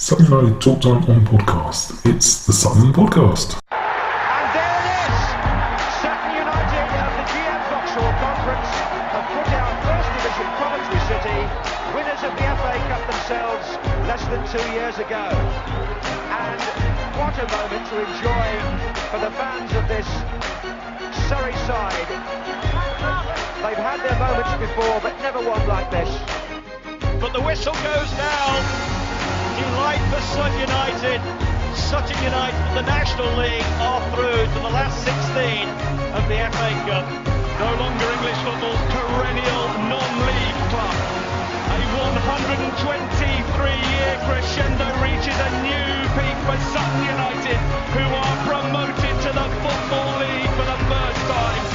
Sutton United Talk Time on podcast. It's the Sutton Podcast. And there it is! Sutton United of the GM Vauxhall Conference have put out First Division Coventry City, winners of the FA Cup themselves less than 2 years ago. And what a moment to enjoy for the fans of this Surrey side. They've had their moments before, but never one like this. But the whistle goes down. Delight for Sutton United. Sutton United, the National League, are through to the last 16 of the FA Cup. No longer English football's perennial non-league club. A 123-year crescendo reaches a new peak for Sutton United, who are promoted to the Football League for the first time.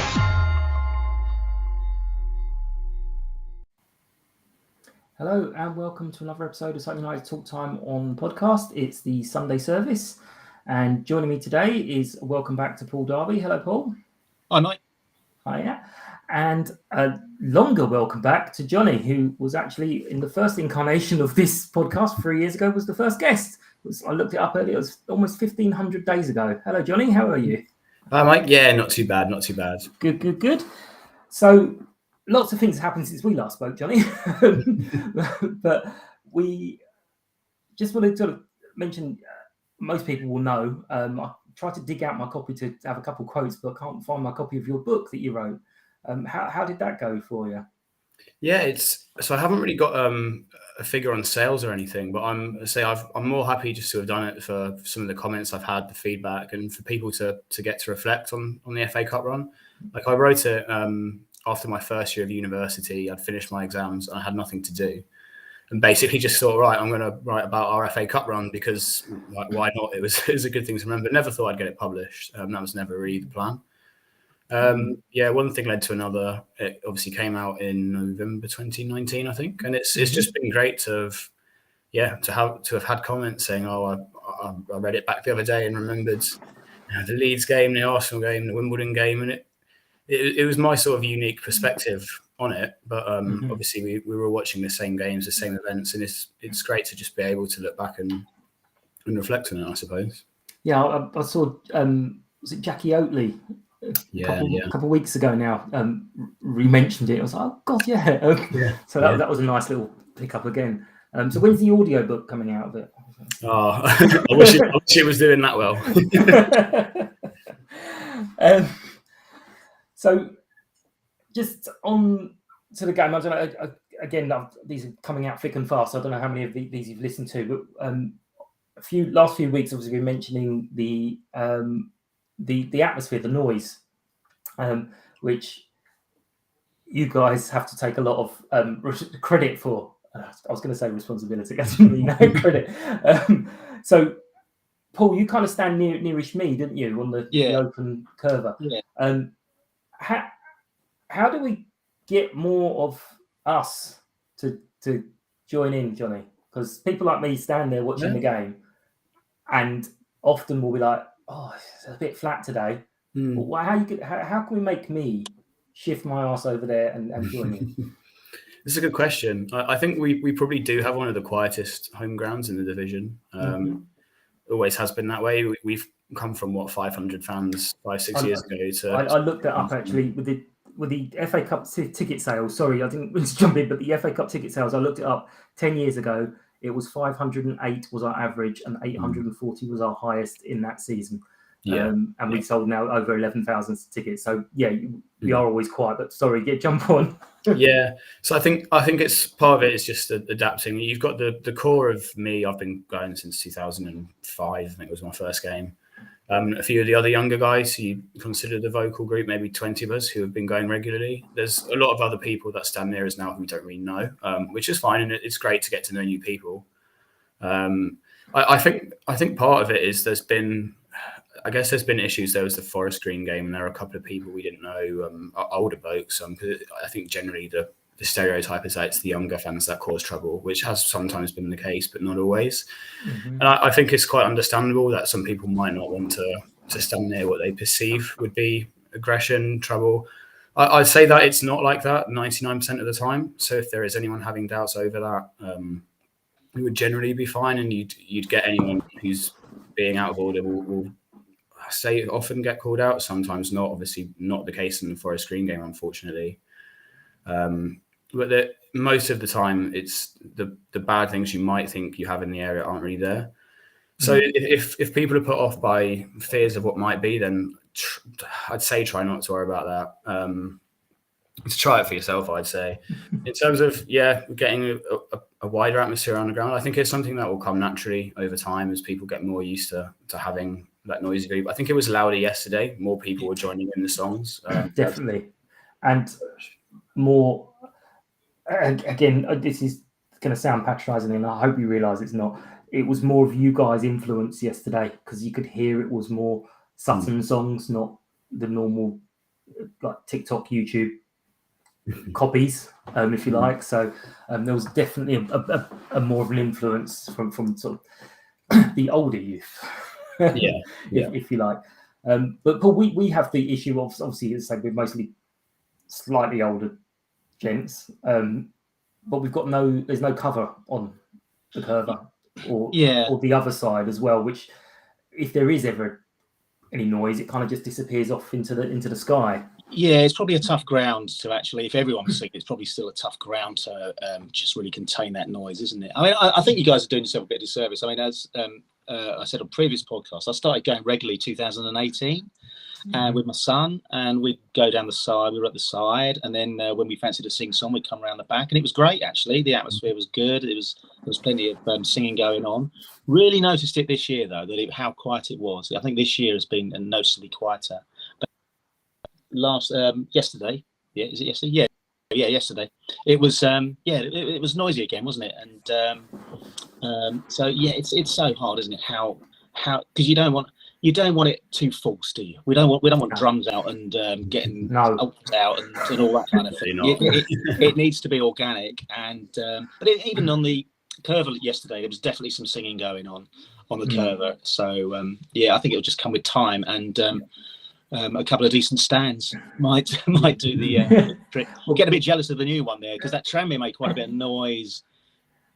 Hello and welcome to another episode of Sutton United Talk Time on podcast. It's the Sunday service, and joining me today is welcome back to Paul Darby. Hello, Paul. Hi, Mike. Hiya. And a longer welcome back to Johnny, who was actually in the first incarnation of this podcast 3 years ago, was the first guest. I looked it up earlier, it was almost 1,500 days ago. Hello, Johnny. How are you? Hi, Mike. Yeah, not too bad. Good. So, lots of things happened since we last spoke, Johnny. But we just want to sort of mention, most people will know, I tried to dig out my copy to have a couple of quotes, but I can't find my copy of your book that you wrote. How did that go for you? Yeah, so I haven't really got a figure on sales or anything, but I'm more happy just to have done it for some of the comments I've had, the feedback, and for people to get to reflect on the FA Cup run. Like, I wrote it after my first year of university. I'd finished my exams and I had nothing to do, and basically just thought, right, I'm going to write about our FA Cup run because, like, why not? It was a good thing to remember. Never thought I'd get it published. That was never really the plan. One thing led to another. It obviously came out in November 2019, I think, and it's just been great to have had comments saying, "Oh, I read it back the other day and remembered the Leeds game, the Arsenal game, the Wimbledon game," and it was my sort of unique perspective on it. But obviously we were watching the same games, the same events, and it's great to just be able to look back and reflect on it, I suppose. Yeah, I saw. Was it Jackie Oatley? A couple of weeks ago now, re-mentioned it. I was like, oh god, yeah. So that was a nice little pickup again. So when's the audio book coming out of it? Oh, I wish it was doing that well. So just on to the game, I don't know. Again, these are coming out thick and fast. I don't know how many of these you've listened to, but last few weeks, obviously, we're mentioning the atmosphere, the noise, which you guys have to take a lot of credit for. I was going to say responsibility. I didn't really know credit. So, Paul, you kind of stand nearish me, didn't you, on the open curver? Yeah. How do we get more of us to join in, Johnny? Because people like me stand there watching the game, and often will be like, "Oh, it's a bit flat today." Well, how can we make me shift my ass over there and join in? This is a good question. I think we probably do have one of the quietest home grounds in the division. Always has been that way. We've come from 500 fans 5-6 years ago. I looked that up actually with the FA Cup ticket sales. Sorry, I didn't mean to jump in, but the FA Cup ticket sales, I looked it up 10 years ago. It was 508 was our average, and 840 was our highest in that season. We sold now over 11,000 tickets. So we are always quiet. But sorry, jump on. Yeah. So I think it's part of it is just adapting. You've got the core of me. I've been going since 2005. I think it was my first game. A few of the other younger guys who you consider the vocal group, maybe 20 of us who have been going regularly. There's a lot of other people that stand near us now who we don't really know, which is fine, and it's great to get to know new people. I think part of it is there's been issues. There was the Forest Green game, and there are a couple of people we didn't know, older folks. I think generally the stereotype is that it's the younger fans that cause trouble, which has sometimes been the case, but not always. And I think it's quite understandable that some people might not want to stand near what they perceive would be aggression, trouble. I'd say that it's not like that 99% of the time. So if there is anyone having doubts over that, would generally be fine, and you'd get anyone who's being out of order will say often get called out, sometimes not. Obviously, not the case in the Forest Green game, unfortunately. But most of the time, it's the bad things you might think you have in the area aren't really there. So if people are put off by fears of what might be, then I'd say try not to worry about that. To try it for yourself, I'd say. In terms of getting a wider atmosphere on the ground, I think it's something that will come naturally over time as people get more used to having that noisy group. I think it was louder yesterday. More people were joining in the songs. Definitely, and more. Again, this is going to sound patronising, and I hope you realise it's not. It was more of you guys' influence yesterday because you could hear it was more Sutton songs, not the normal like TikTok, YouTube copies, if you like. So there was definitely a more of an influence from sort of the older youth, if you like. But we have the issue of obviously, as I say, we're mostly slightly older gents, but there's no cover on the curver or the other side as well, which if there is ever any noise, it kind of just disappears off into the sky. Yeah, it's probably a tough ground to actually, if everyone was singing, it's probably still a tough ground to just really contain that noise, isn't it? I mean, I think you guys are doing yourself a bit of disservice. I mean, as I said on previous podcasts, I started going regularly 2018 with my son, and we'd go down the side. We were at the side, and then when we fancied a sing-song, we'd come around the back, and it was great, actually. The atmosphere was good. There was plenty of singing going on. Really noticed it this year, though, how quiet it was. I think this year has been noticeably quieter. Yesterday, is it yesterday? Yeah, yesterday. It was it was noisy again, wasn't it? And so it's so hard, isn't it? How because you don't want it too false, do you? We don't want drums out and getting out and all that kind of thing. It needs to be organic, and but even on the curver yesterday, there was definitely some singing going on the curver. So I think it'll just come with time, and a couple of decent stands might do the trick. We'll get a bit jealous of the new one there because that Tranmere made quite a bit of noise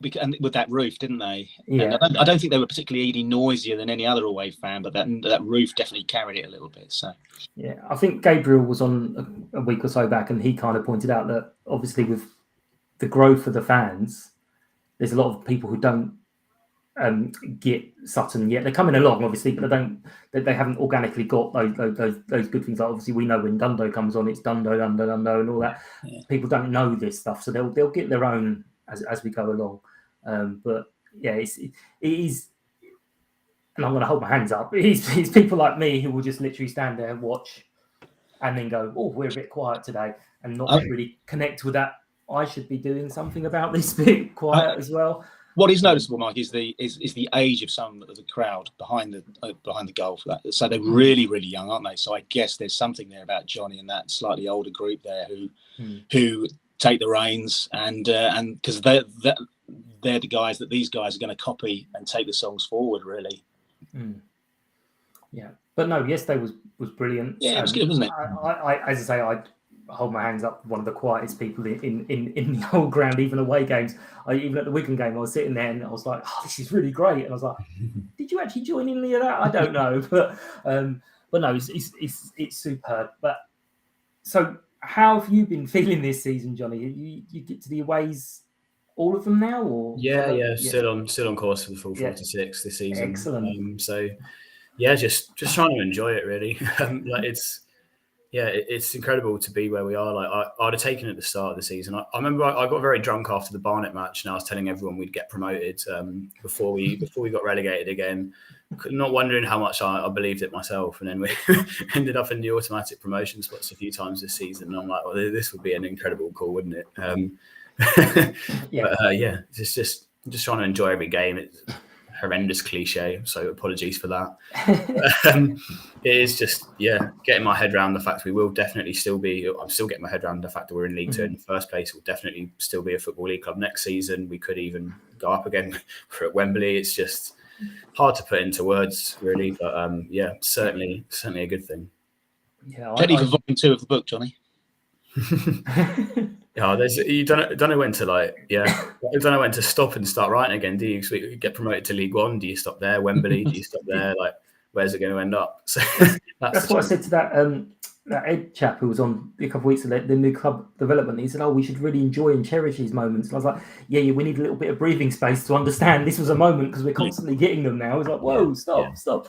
with that roof, didn't they? Yeah. And I don't think they were particularly any noisier than any other away fan, but that roof definitely carried it a little bit. So yeah, I think Gabriel was on a week or so back, and he kind of pointed out that obviously with the growth of the fans, there's a lot of people who don't get Sutton yet. They're coming along, obviously, but they haven't organically got those good things. Like obviously, we know when Dundo comes on, it's Dundo, and all that. Yeah. People don't know this stuff, so they'll get their own as we go along. But yeah, it is, and I'm going to hold my hands up. It's people like me who will just literally stand there and watch, and then go, "Oh, we're a bit quiet today," and not really connect with that. I should be doing something about this bit quiet as well. What is noticeable, Mike, is the age of some of the crowd behind the goal for that. So they're really, really young, aren't they? So I guess there's something there about Johnny and that slightly older group there who take the reins and because they're the guys that these guys are going to copy and take the songs forward, really. Yeah, but no, yesterday was brilliant. Yeah, it was good, wasn't it? I as I say, I hold my hands up. One of the quietest people in the whole ground, even away games. Even at the Wigan game, I was sitting there and I was like, "Oh, this is really great." And I was like, "Did you actually join in any of that?" I don't know, but no, it's superb. But so, how have you been feeling this season, Johnny? You get to the aways, all of them now, or still on course for the full 46 this season. Excellent. So yeah, just trying to enjoy it really. It's incredible to be where we are. Like I'd have taken it at the start of the season. I remember I got very drunk after the Barnet match, and I was telling everyone we'd get promoted before we got relegated again. Not wondering how much I believed it myself, and then we ended up in the automatic promotion spots a few times this season. And I'm like, well, this would be an incredible call, wouldn't it? Just trying to enjoy every game. It's horrendous cliche, so apologies for that. It is just getting my head around the fact we will definitely still be. I'm still getting my head around the fact that we're in League Two in the first place. We'll definitely still be a Football League club next season. We could even go up again for at Wembley. It's just hard to put into words, really. But certainly a good thing. Yeah, ready for volume 2 of the book, Johnny. Yeah, you don't know when to you don't know when to stop and start writing again, do you? So you get promoted to League One. Do you stop there? Wembley? Do you stop there? Where's it going to end up? So that's what I said to that Ed chap who was on a couple of weeks ago, the new club development. He said, "Oh, we should really enjoy and cherish these moments." And I was like, "Yeah, we need a little bit of breathing space to understand this was a moment because we're constantly getting them now." It's like, "Whoa, stop."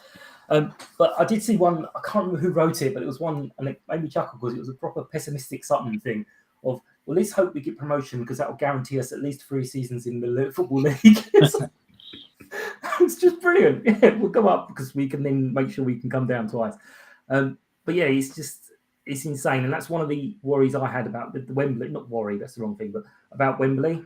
But I did see one. I can't remember who wrote it, but it was one, and it made me chuckle because it was a proper pessimistic Sutton thing of, well, let's hope we get promotion because that will guarantee us at least 3 seasons in the Football League. It's just brilliant. Yeah, we'll go up because we can then make sure we can come down twice. But yeah, it's insane. And that's one of the worries I had about the Wembley, not worry, that's the wrong thing, but about Wembley.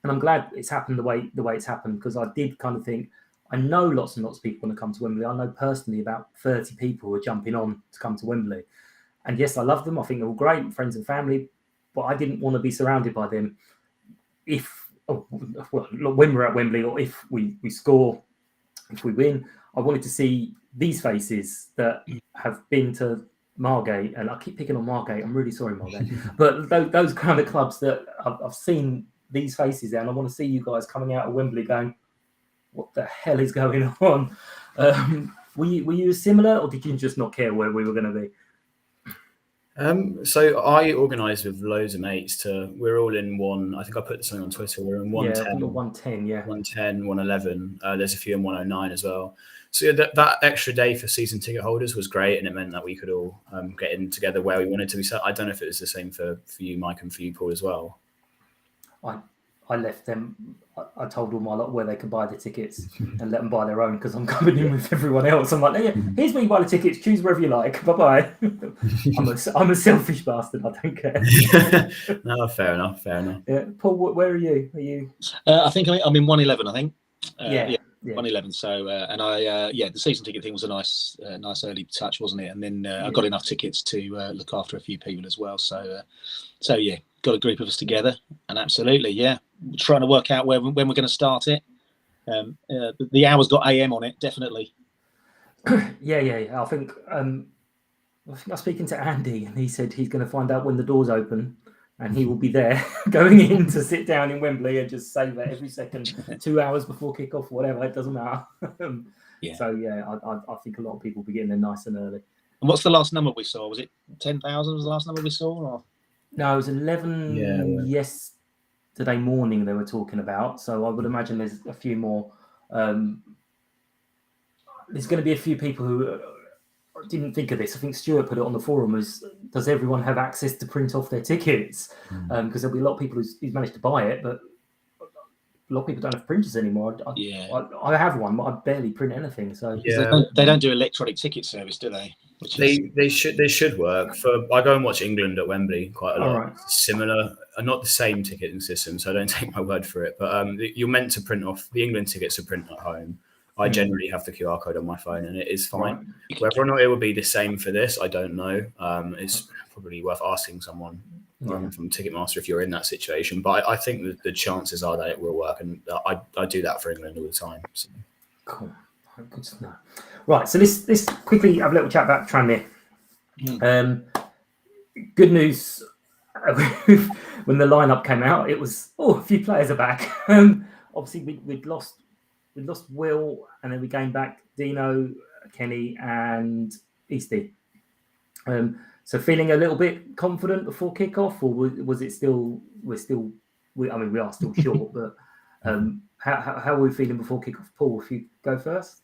And I'm glad it's happened the way it's happened, because I did kind of think, I know lots and lots of people want to come to Wembley. I know personally about 30 people who are jumping on to come to Wembley. And yes, I love them. I think they're all great, friends and family, but I didn't want to be surrounded by them when we're at Wembley, or if we score, if we win. I wanted to see these faces that have been to Margate, and I keep picking on Margate. I'm really sorry, Margate, but those kind of clubs that I've seen these faces there, and I want to see you guys coming out of Wembley going, what the hell is going on? Were you similar, or did you just not care where we were going to be? So I organised with loads of mates we're all in one. I think I put something on Twitter. We're in 110. 110, yeah. 110, 111. There's a few in 109 as well. So that extra day for season ticket holders was great, and it meant that we could all get in together where we wanted to be. So I don't know if it was the same for you, Mike, and for you, Paul, as well. I left them. I told all my lot where they could buy the tickets and let them buy their own, because I'm coming in with everyone else. I'm like, yeah, here's where you buy the tickets. Choose wherever you like. Bye bye. I'm a selfish bastard. I don't care. No, fair enough. Yeah. Paul, where are you? Are you? I think I'm in 111. I think. Yeah. 111. So and I the season ticket thing was a nice early touch, wasn't it? And then I got enough tickets to look after a few people as well. So yeah, got a group of us together, and absolutely, yeah, trying to work out when we're going to start it. The hour's got AM on it, definitely. Yeah. I think I was speaking to Andy, and he said he's going to find out when the doors open, and he will be there going in to sit down in Wembley and just savour every second. 2 hours before kickoff, whatever, it doesn't matter. So yeah, I think a lot of people will be getting there nice and early. And what's the last number we saw? Was it 10,000? Was the last number we saw? Or? No, it was 11 yesterday morning they were talking about. So I would imagine there's a few more. There's going to be a few people who didn't think of this. I think Stuart put it on the forum as, does everyone have access to print off their tickets? Because there'll be a lot of people who's managed to buy it, but a lot of people don't have printers anymore. I have one, but I barely print anything. So they don't do electronic ticket service, do they? They should work. I go and watch England at Wembley quite a lot. Right. Similar, not the same ticketing system, so don't take my word for it. But you're meant to print off the England tickets to print at home. I generally have the QR code on my phone, and it is fine. Right. Whether or not it will be the same for this, I don't know. It's probably worth asking someone from Ticketmaster if you're in that situation. But I think that the chances are that it will work, and I do that for England all the time. So. Cool. Good to know. Right, so let's quickly have a little chat about Tranmere. Good news. When the lineup came out, it was a few players are back. Obviously, we'd lost Will, and then we gained back Dino, Kenny, and Eastie. So feeling a little bit confident before kickoff, or was it still? We are still short, but how are we feeling before kickoff? Paul, if you go first.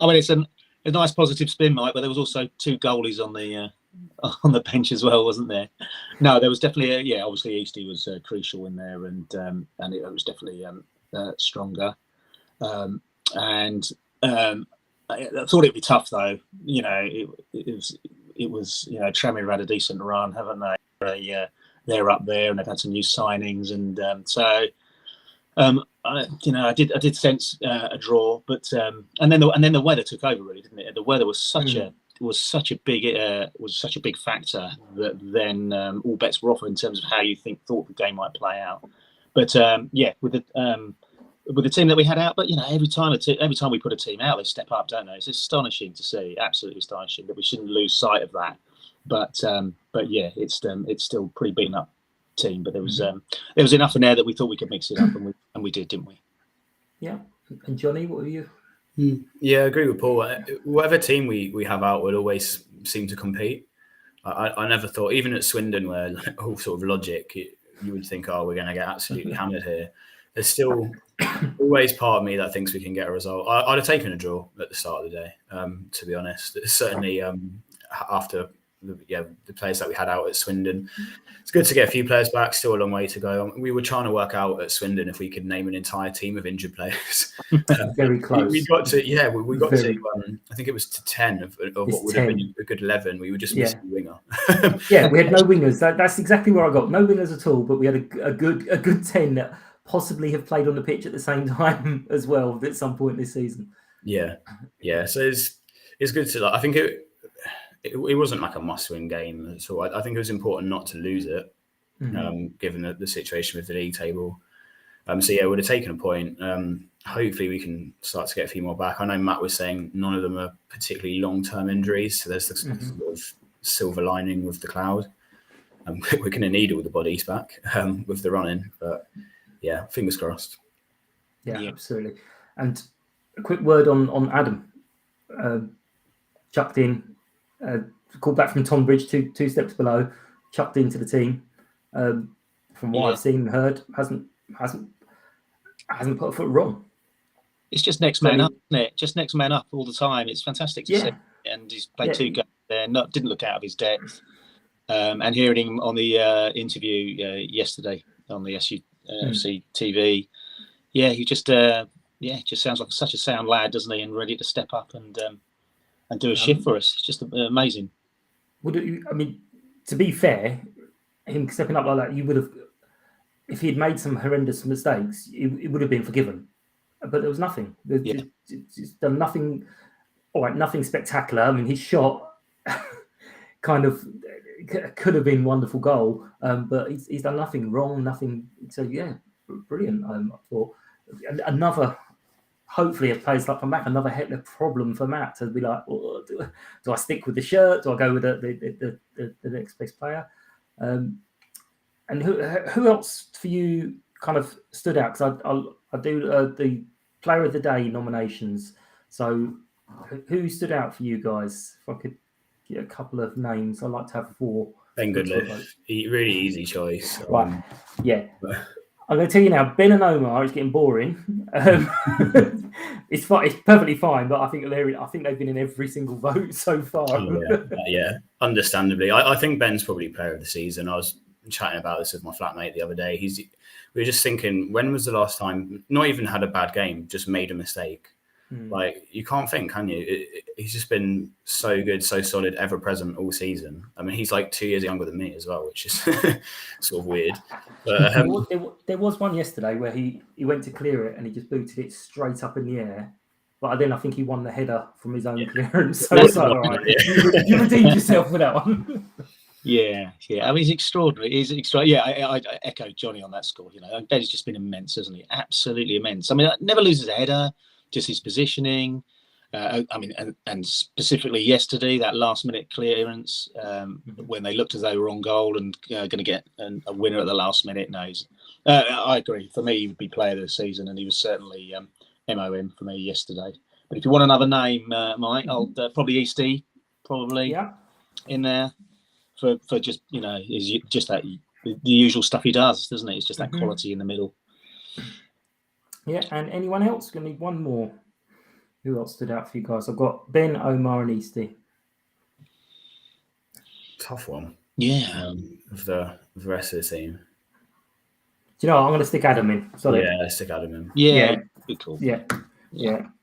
I mean, it's a nice positive spin, Mike, but there was also 2 goalies on the bench as well, wasn't there? No, there was definitely obviously Eastie was crucial in there, and it was definitely stronger. I thought it'd be tough though. It was Tranmere had a decent run, haven't they? They're up there, and they've had some new signings, and I did sense a draw, but and then the weather took over, really, didn't it? The weather was such a big factor that then all bets were off in terms of how you thought the game might play out. But with the team that we had out, but every time we put a team out, they step up, don't they? It's astonishing to see, absolutely astonishing, that we shouldn't lose sight of that. But yeah, it's still pretty beaten up. team, but there was enough in there that we thought we could mix it up, and we did, didn't we? Yeah. And Johnny, what were you? Yeah, I agree with Paul. Whatever team we have out will always seem to compete. I never thought, even at Swindon, where all sort of logic, you would think, oh, we're going to get absolutely hammered here. There's still always part of me that thinks we can get a result. I'd have taken a draw at the start of the day, to be honest. Certainly after the players that we had out at Swindon. It's good to get a few players back, still a long way to go. We were trying to work out at Swindon if we could name an entire team of injured players. Very close. We got to, we got to, I think it was to 10 of what would have been a good 11. We were just missing a winger. Yeah, we had no wingers. That's exactly where I got. No wingers at all, but we had a good 10 that possibly have played on the pitch at the same time as well at some point this season. Yeah. So it's good to, I think it wasn't like a must-win game at all. I think it was important not to lose it, given the situation with the league table. So yeah, we'd have taken a point. Hopefully we can start to get a few more back. I know Matt was saying none of them are particularly long-term injuries, so there's this sort of silver lining with the cloud. We're going to need all the bodies back with the running, but yeah, fingers crossed. Yeah, absolutely. And a quick word on Adam. Chucked in. Called back from Tonbridge, two steps below, chucked into the team. From what I've seen and heard, hasn't put a foot wrong. It's just next man up, isn't it? Just next man up all the time. It's fantastic to see. And he's played 2 games there, didn't look out of his depth. And hearing him on the interview yesterday on the SUFC TV, he just sounds like such a sound lad, doesn't he? And ready to step up and do a shift for us. It's just amazing. To be fair, him stepping up like that, you would have, if he had made some horrendous mistakes, it would have been forgiven. But there was nothing. He's done nothing. All right, nothing spectacular. I mean, his shot kind of could have been a wonderful goal, but he's done nothing wrong, nothing. So yeah, brilliant. I thought another. Hopefully, if players like come back, another Hitler problem for Matt to be like, oh, do I stick with the shirt? Do I go with the next best player? And who else for you kind of stood out? Because I do the player of the day nominations. So who stood out for you guys? If I could get a couple of names, I'd like to have 4. Ben Goodliff, really easy choice. Right, I'm going to tell you now, Ben and Omar is getting boring. It's fine, it's perfectly fine, but I think they've been in every single vote so far. Understandably. I think Ben's probably player of the season. I was chatting about this with my flatmate the other day. We were just thinking, when was the last time, not even had a bad game, just made a mistake? Like, you can't think, can you? He's just been so good, so solid, ever present all season. I mean, he's like 2 years younger than me as well, which is sort of weird. But there was one yesterday where he went to clear it and he just booted it straight up in the air. But then I think he won the header from his own clearance. So it's all right. You redeemed yourself with that one. Yeah. I mean, he's extraordinary. I echo Johnny on that score. Ben's just been immense, hasn't he? Absolutely immense. I mean, never loses a header. Just his positioning, and specifically yesterday, that last-minute clearance when they looked as though they were on goal and going to get a winner at the last minute. No, I agree. For me, he would be player of the season, and he was certainly MOM for me yesterday. But if you want another name, Mike, I'll probably Eastie, in there for just is just that the usual stuff he does, doesn't it? It's just that quality in the middle. Yeah, and anyone else? Gonna need one more. Who else stood out for you guys? I've got Ben, Omar, and Eastie. Tough one. Yeah. Of the rest of the team. Do you know what? I'm going to stick Adam in. Sorry. Yeah, stick Adam in. Yeah. Good call. Yeah.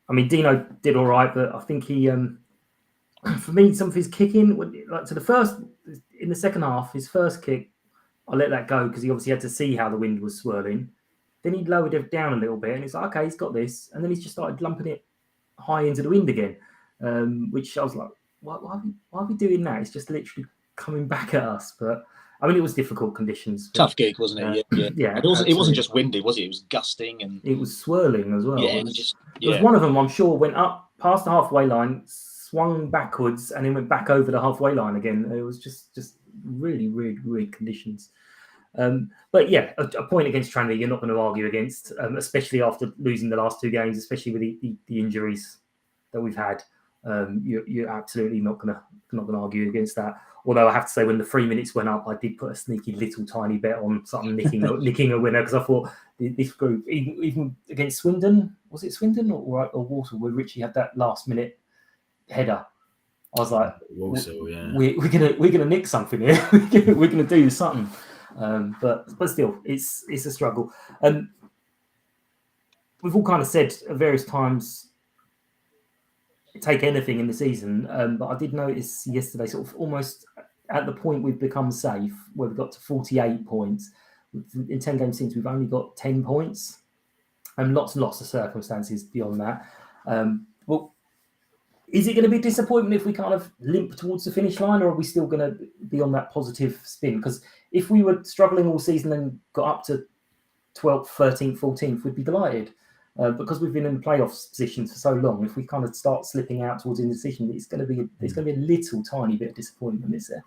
I mean, Dino did all right, but I think he, for me, some of his kicking, like in the second half, his first kick, I let that go because he obviously had to see how the wind was swirling. Then he lowered it down a little bit and he's like, okay, he's got this. And then he's just started lumping it high into the wind again, which I was like, why are we doing that? It's just literally coming back at us. But I mean, it was difficult conditions. Tough gig, wasn't it? Yeah. It wasn't just windy, was it? It was gusting and it was swirling as well. Yeah, it was one of them, I'm sure, went up past the halfway line, swung backwards, and then went back over the halfway line again. It was just really weird conditions. But yeah, a point against Tranmere you're not going to argue against, especially after losing the last 2 games, especially with the injuries that we've had. You're absolutely not going to argue against that. Although I have to say, when the 3 minutes went up, I did put a sneaky little tiny bet on something nicking a winner, because I thought this group, even against Swindon, was it Swindon or Walsall, where Richie had that last minute header? I was like, Walsall, yeah. we're gonna nick something here. we're gonna do something. But still, it's a struggle. We've all kind of said at various times, take anything in the season, but I did notice yesterday, sort of almost at the point we've become safe, where we've got to 48 points. In 10 games since, we've only got 10 points, and lots of circumstances beyond that. Well, is it going to be a disappointment if we kind of limp towards the finish line, or are we still going to be on that positive spin? Because if we were struggling all season and got up to 12th, 13th, 14th, we'd be delighted. Because we've been in the playoffs positions for so long, if we kind of start slipping out towards indecision, there's going to be a little tiny bit of disappointment, is there?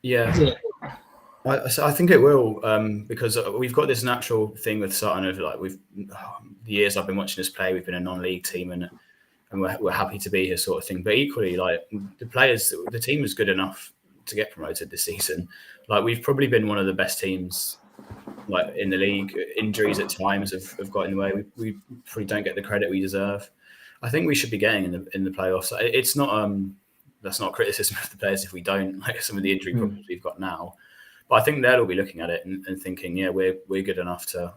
Yeah. I think it will, because we've got this natural thing with Sutton of like the years I've been watching us play, we've been a non-league team and we're happy to be here, sort of thing. But equally, like the team is good enough to get promoted this season. Like we've probably been one of the best teams like in the league. Injuries at times have got in the way. We probably don't get the credit we deserve. I think we should be getting in the playoffs. It's not that's not criticism of the players if we don't, like some of the injury problems we've got now. But I think they'll all be looking at it and thinking, yeah, we're good enough to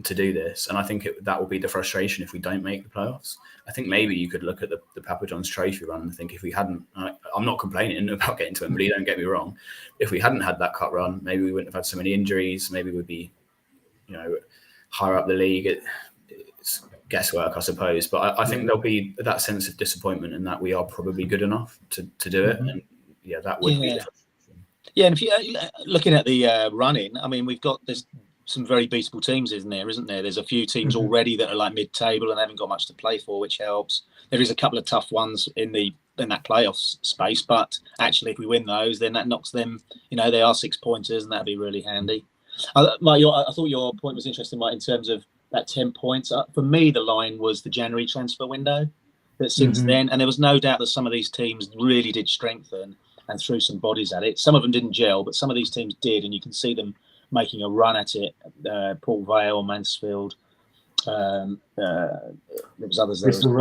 do this. And I think that will be the frustration if we don't make the playoffs. I think maybe you could look at the Papa John's Trophy run and think if we hadn't, I'm not complaining about getting to Wembley, don't get me wrong. If we hadn't had that cup run, maybe we wouldn't have had so many injuries. Maybe we'd be, higher up the league. It's guesswork, I suppose. But I think there'll be that sense of disappointment in that we are probably good enough to do it. And yeah, that would be. Yeah, and if you looking at the running, I mean, there's some very beatable teams, isn't there? There's a few teams already that are like mid-table and haven't got much to play for, which helps. There is a couple of tough ones in that playoffs space, but actually, if we win those, then that knocks them. They are 6 pointers, and that'd be really handy. Mike, I thought your point was interesting, Mike, in terms of that 10 points. For me, the line was the January transfer window. That since then, and there was no doubt that some of these teams really did strengthen and threw some bodies at it. Some of them didn't gel, but some of these teams did, and you can see them making a run at it. Port Vale, Mansfield, there was others. Bristol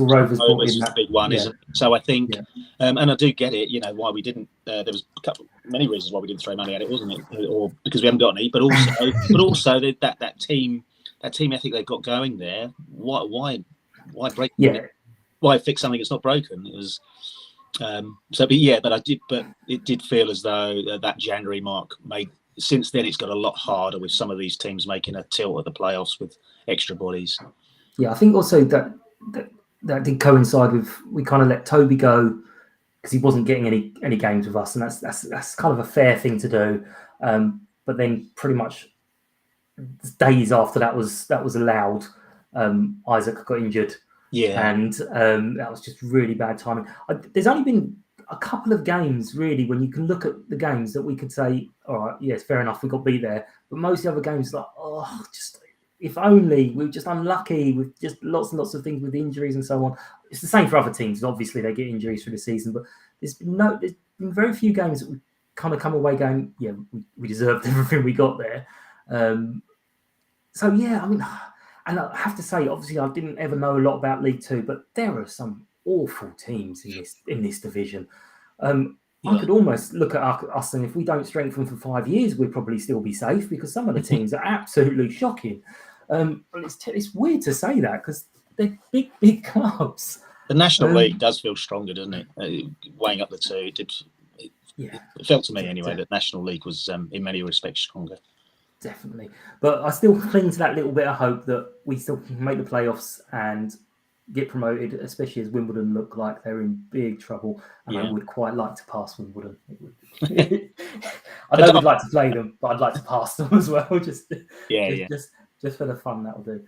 Rovers was a big one, isn't it? So I think, and I do get it. Why we didn't. There was many reasons why we didn't throw money at it, wasn't it? Or because we haven't got any, but also, that team ethic they've got going there. Why break? Yeah. Why fix something that's not broken? It was. But it did feel as though that January mark made. Since then, it's got a lot harder with some of these teams making a tilt at the playoffs with extra bodies. Yeah, I think also that did coincide with we kind of let Toby go because he wasn't getting any games with us, and that's kind of a fair thing to do. But then pretty much days after that was allowed, Isaac got injured. Yeah, and that was just really bad timing. There's only been a couple of games really when you can look at the games that we could say, all right, yes, fair enough, we got beat there. But most of the other games, just if only we're just unlucky with just lots and lots of things with injuries and so on. It's the same for other teams. Obviously, they get injuries through the season, but there's been very few games that we kind of come away going, yeah, we deserved everything we got there. So yeah, I mean. And I have to say, obviously, I didn't ever know a lot about League Two, but there are some awful teams in this division. I could almost look at us, and if we don't strengthen for 5 years, we'd probably still be safe because some of the teams are absolutely shocking. But it's weird to say that because they're big clubs. The National League does feel stronger, doesn't it? Weighing up the two, it felt to me anyway that National League was in many respects stronger. Definitely. But I still cling to that little bit of hope that we still can make the playoffs and get promoted, especially as Wimbledon look like they're in big trouble. And I would quite like to pass Wimbledon. I know we'd like to play them, but I'd like to pass them as well. Just for the fun, that'll do.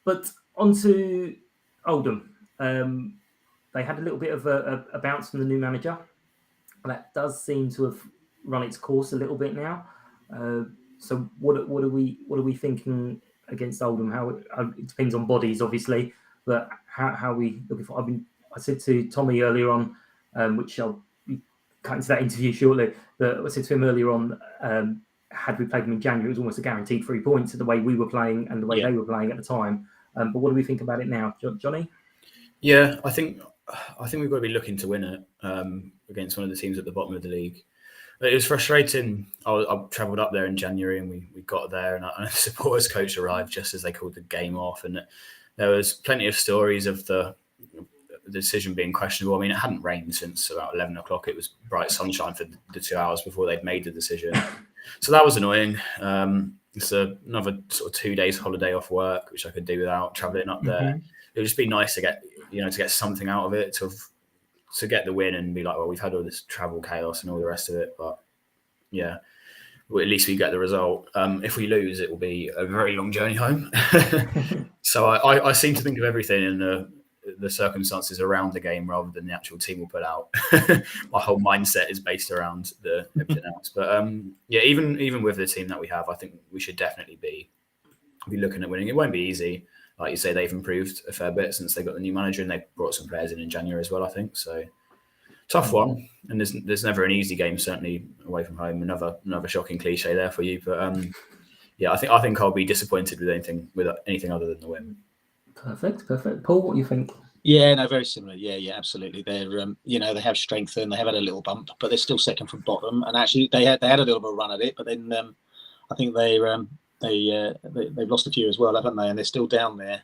But on to Oldham. They had a little bit of a bounce from the new manager. That does seem to have run its course a little bit now. So what are we thinking against Oldham? How it depends on bodies, obviously, but how are we looking for? I said to Tommy earlier on, which I'll be cutting to that interview shortly. But I said to him earlier on, had we played them in January, it was almost a guaranteed 3 points the way we were playing and the way they were playing at the time. But what do we think about it now, Johnny? Yeah, I think we've got to be looking to win it against one of the teams at the bottom of the league. It was frustrating. I travelled up there in January and we got there and the supporters coach arrived just as they called the game off, and there was plenty of stories of the decision being questionable. I mean, it hadn't rained since about 11 o'clock. It was bright sunshine for the 2 hours before they'd made the decision. So that was annoying. It's another sort of 2 days holiday off work, which I could do without travelling up there. It would just be nice to get something out of it, to get the win and be like, well, we've had all this travel chaos and all the rest of it, but yeah, well, at least we get the result. If we lose, it will be a very long journey home. So I seem to think of everything in the circumstances around the game rather than the actual team will put out. My whole mindset is based around the everything else. But yeah, even with the team that we have, I think we should definitely be looking at winning. It won't be easy. Like you say, they've improved a fair bit since they got the new manager, and they brought some players in January as well, I think. So tough one, and there's never an easy game, certainly away from home. Another shocking cliche there for you, but yeah, I think I'll be disappointed with anything other than the win. Perfect. Paul, what do you think? Yeah, no, very similar. Yeah, absolutely. They're they have strengthened. They have had a little bump, but they're still second from bottom. And actually, they had a little bit of a run at it, but then I think they've lost a few as well, haven't they? And they're still down there.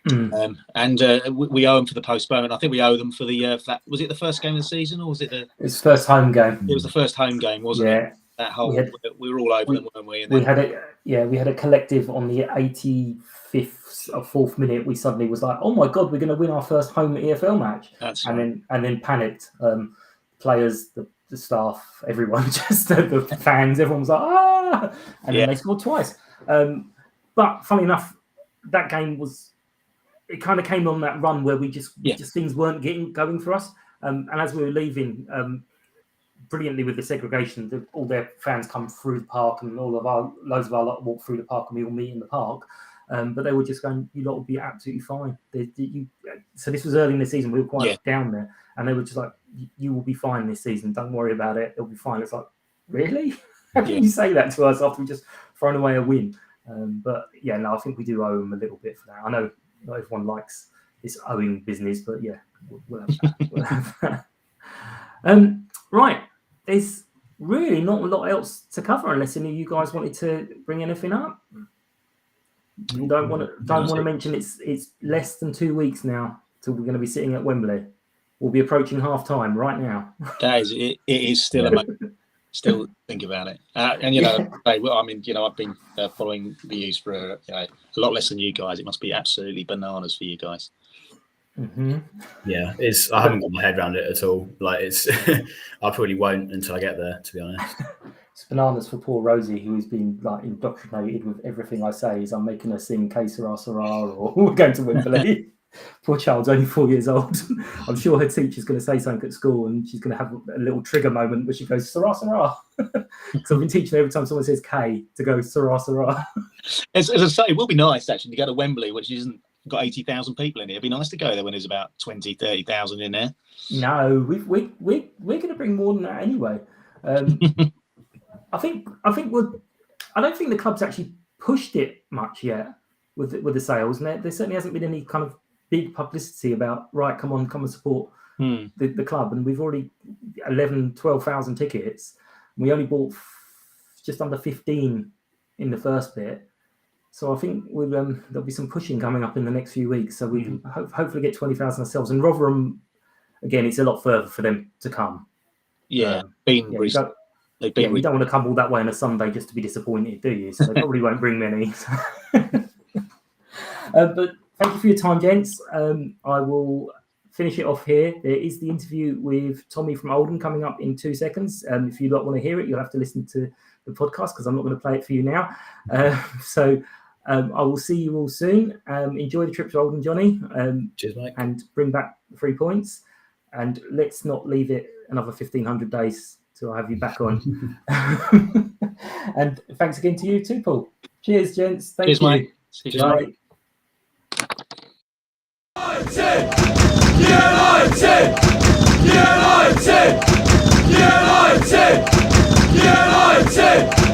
We owe them for the postponement. I think we owe them for the was it the first game of the season, or was it It's the first home game? It was the first home game, wasn't it? That whole we were all over them, weren't we? And we had a collective on the 85th or 4th minute. We suddenly was like, oh my god, we're going to win our first home EFL match. That's and then panicked. Players, the staff, everyone, just the fans, everyone was like, ah, and then they scored twice. But funny enough, that game it kind of came on that run where we just things weren't going for us. And as we were leaving, brilliantly with the segregation, all their fans come through the park, and loads of our lot walk through the park, and we all meet in the park. But they were just going, you lot will be absolutely fine. So this was early in the season. We were quite down there, and they were just like, you will be fine this season. Don't worry about it. It'll be fine. It's like, really? How can you say that to us after we just thrown away a win? But yeah, no, I think we do owe them a little bit for that. I know not everyone likes this owing business, but yeah, we'll have that. Right. There's really not a lot else to cover unless any of you guys wanted to bring anything up. Don't want to mention it's less than 2 weeks now till we're going to be sitting at Wembley. We'll be approaching half time right now. That is it is still amazing. Still think about it, and I mean, I've been following the news for a lot less than you guys. It must be absolutely bananas for you guys. Mm-hmm. Yeah, I haven't got my head around it at all. Like I probably won't until I get there, to be honest. It's bananas for poor Rosie, who's been like indoctrinated with everything I say. Is I'm making her sing "Que Sera Sera" or we're going to Wembley. Poor child's only 4 years old. I'm sure her teacher's going to say something at school, and she's going to have a little trigger moment where she goes "Sera Sera." Because I've been teaching her every time someone says "K" to go "Sera Sera." As I say, it will be nice actually to go to Wembley, which isn't got 80,000 people in it. It'd be nice to go there when there's about 20, 30,000 in there. No, we're going to bring more than that anyway. I think I don't think the club's actually pushed it much yet with the sales, and there certainly hasn't been any kind of big publicity about come and support the club. And we've already 12,000 tickets. We only bought just under 15 in the first bit. So I think there'll be some pushing coming up in the next few weeks. So we can hopefully get 20,000 ourselves. And Rotherham, again, it's a lot further for them to come. Yeah, you don't want to come all that way on a Sunday just to be disappointed, do you? So they probably won't bring many. But thank you for your time, gents. I will finish it off here. There is the interview with Tommy from Oldham coming up in 2 seconds. If you don't want to hear it, you'll have to listen to the podcast because I'm not going to play it for you now. So I will see you all soon. Enjoy the trip to Oldham, Johnny. Cheers, mate. And bring back the 3 points. And let's not leave it another 1,500 days So I'll have you back on. And thanks again to you too, Paul. Cheers, gents. Thank Cheers, you. mate. See you later. Bye. United!